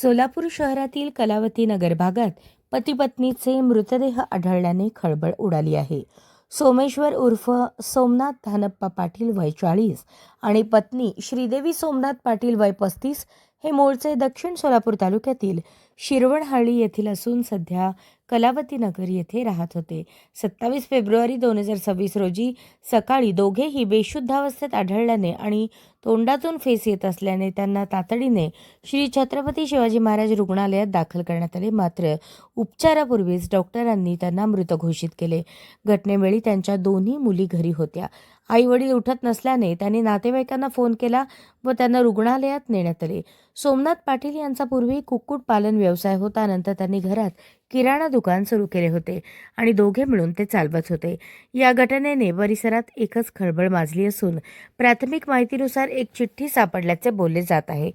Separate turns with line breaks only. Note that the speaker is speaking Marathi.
सोलापूर शहरातील कलावती नगर भागात पती पत्नीचे मृतदेह आढळल्याने खळबळ उडाली आहे. सोमेश्वर उर्फ सोमनाथ धानप्पा पाटील वय 40 आणि पत्नी श्रीदेवी सोमनाथ पाटील वय 35 हे मूळचे दक्षिण सोलापूर तालुक्यातील शिरवणहळ्ळी येथील असून सध्या कलावती नगर येथे राहत होते. 27 फेब्रुवारी 2026 रोजी सकाळी दोघेही बेशुद्धावस्थेत आढळल्याने आणि तोंडातून फेस येत असल्याने त्यांना तातडीने श्री छत्रपती शिवाजी महाराज रुग्णालयात दाखल करण्यात आले. मात्र उपचारापूर्वीच डॉक्टरांनी त्यांना मृत घोषित केले. घटनेवेळी त्यांच्या दोन्ही मुली घरी होत्या. आई वडील उठत नसल्याने त्यांनी नातेवाईकांना फोन केला व त्यांना रुग्णालयात नेण्यात आले. सोमनाथ पाटील यांचा पूर्वी कुक्कुटपालन व्यवसाय होता. नंतर त्यांनी घरात किराणा दुकान सुरू केले होते आणि दोघे मिळून ते चालवत होते. या घटनेने परिसरात एकच खळबळ माजली असून प्राथमिक माहितीनुसार एक चिठ्ठी सापडल्याचे बोलले जात आहे.